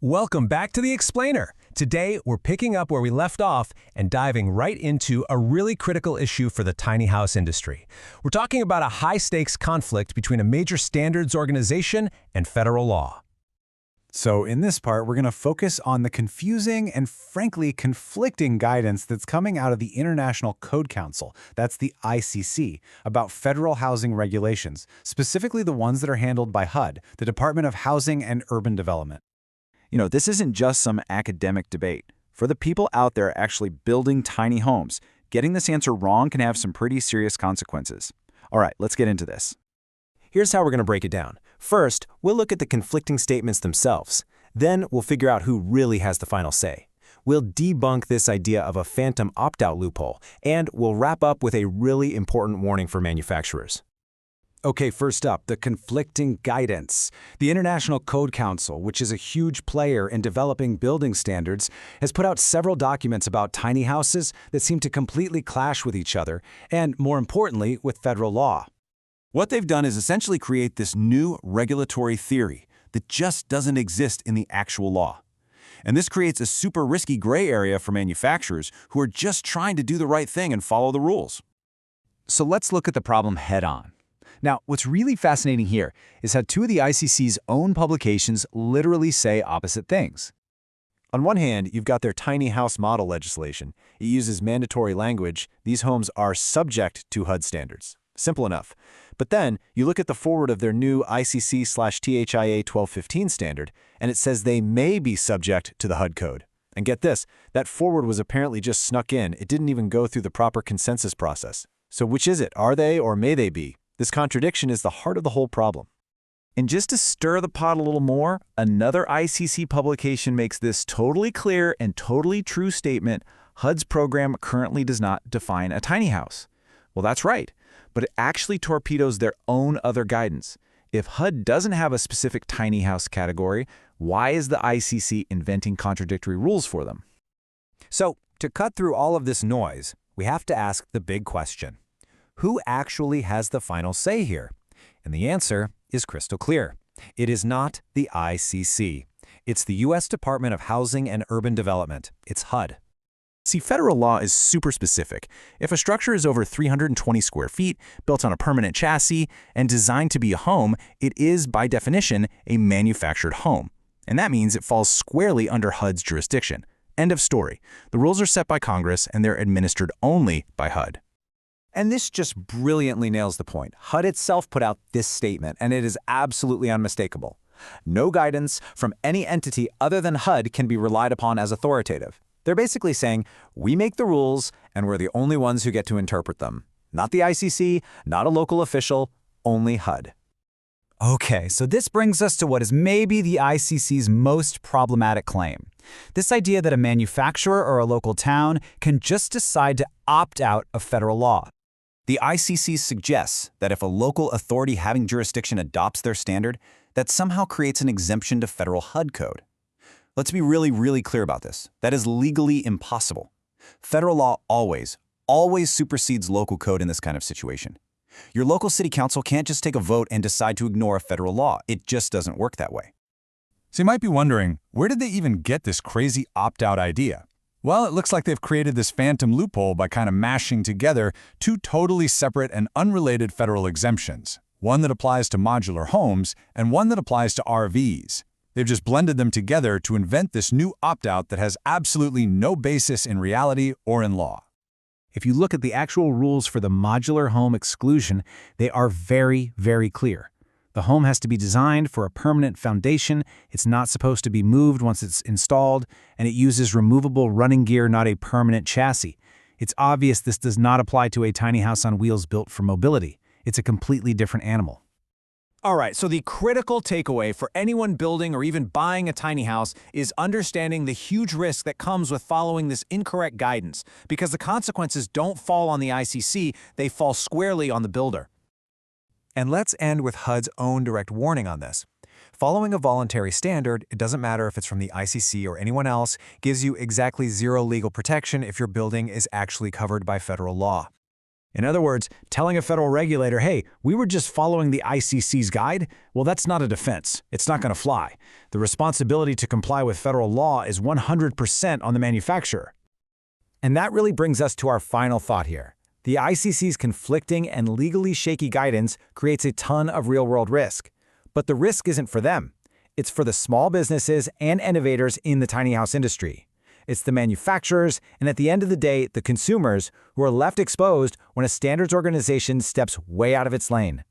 Welcome back to The Explainer. Today, we're picking up where we left off and diving right into a really critical issue for the tiny house industry. We're talking about a high-stakes conflict between a major standards organization and federal law. So in this part, we're going to focus on the confusing and frankly conflicting guidance that's coming out of the International Code Council, that's the ICC, about federal housing regulations, specifically the ones that are handled by HUD, the Department of Housing and Urban Development. This isn't just some academic debate. For the people out there actually building tiny homes, getting this answer wrong can have some pretty serious consequences. All right, let's get into this. Here's how we're going to break it down. First, we'll look at the conflicting statements themselves. Then we'll figure out who really has the final say. We'll debunk this idea of a phantom opt-out loophole, and we'll wrap up with a really important warning for manufacturers. Okay, first up, the conflicting guidance. The International Code Council, which is a huge player in developing building standards, has put out several documents about tiny houses that seem to completely clash with each other, and more importantly, with federal law. What they've done is essentially create this new regulatory theory that just doesn't exist in the actual law. And this creates a super risky gray area for manufacturers who are just trying to do the right thing and follow the rules. So let's look at the problem head-on. Now, what's really fascinating here is how two of the ICC's own publications literally say opposite things. On one hand, you've got their tiny house model legislation. It uses mandatory language. These homes are subject to HUD standards. Simple enough. But then you look at the forward of their new ICC/THIA 1215 standard, and it says they may be subject to the HUD Code. And get this, that forward was apparently just snuck in. It didn't even go through the proper consensus process. So which is it? Are they or may they be? This contradiction is the heart of the whole problem. And just to stir the pot a little more, another ICC publication makes this totally clear and totally true statement: HUD's program currently does not define a tiny house. Well, that's right, but it actually torpedoes their own other guidance. If HUD doesn't have a specific tiny house category, why is the ICC inventing contradictory rules for them? So, to cut through all of this noise, we have to ask the big question. Who actually has the final say here? And the answer is crystal clear. It is not the ICC. It's the U.S. Department of Housing and Urban Development. It's HUD. See, federal law is super specific. If a structure is over 320 square feet, built on a permanent chassis, and designed to be a home, it is, by definition, a manufactured home. And that means it falls squarely under HUD's jurisdiction. End of story. The rules are set by Congress, and they're administered only by HUD. And this just brilliantly nails the point. HUD itself put out this statement, and it is absolutely unmistakable. No guidance from any entity other than HUD can be relied upon as authoritative. They're basically saying, we make the rules, and we're the only ones who get to interpret them. Not the ICC, not a local official, only HUD. Okay, so this brings us to what is maybe the ICC's most problematic claim. This idea that a manufacturer or a local town can just decide to opt out of federal law. The ICC suggests that if a local authority having jurisdiction adopts their standard, that somehow creates an exemption to federal HUD code. Let's be really clear about this. That is legally impossible. Federal law always supersedes local code in this kind of situation. Your local city council can't just take a vote and decide to ignore a federal law. It just doesn't work that way. So you might be wondering, where did they even get this crazy opt-out idea? Well, it looks like they've created this phantom loophole by kind of mashing together two totally separate and unrelated federal exemptions, one that applies to modular homes and one that applies to RVs. They've just blended them together to invent this new opt-out that has absolutely no basis in reality or in law. If you look at the actual rules for the modular home exclusion, they are very clear. The home has to be designed for a permanent foundation, it's not supposed to be moved once it's installed, and it uses removable running gear, not a permanent chassis. It's obvious this does not apply to a tiny house on wheels built for mobility. It's a completely different animal. All right, so the critical takeaway for anyone building or even buying a tiny house is understanding the huge risk that comes with following this incorrect guidance, because the consequences don't fall on the ICC, they fall squarely on the builder. And let's end with HUD's own direct warning on this. Following a voluntary standard, it doesn't matter if it's from the ICC or anyone else, gives you exactly zero legal protection if your building is actually covered by federal law. In other words, telling a federal regulator, hey, we were just following the ICC's guide, well, that's not a defense. It's not going to fly. The responsibility to comply with federal law is 100% on the manufacturer. And that really brings us to our final thought here. The ICC's conflicting and legally shaky guidance creates a ton of real-world risk. But the risk isn't for them. It's for the small businesses and innovators in the tiny house industry. It's the manufacturers, and at the end of the day, the consumers, who are left exposed when a standards organization steps way out of its lane.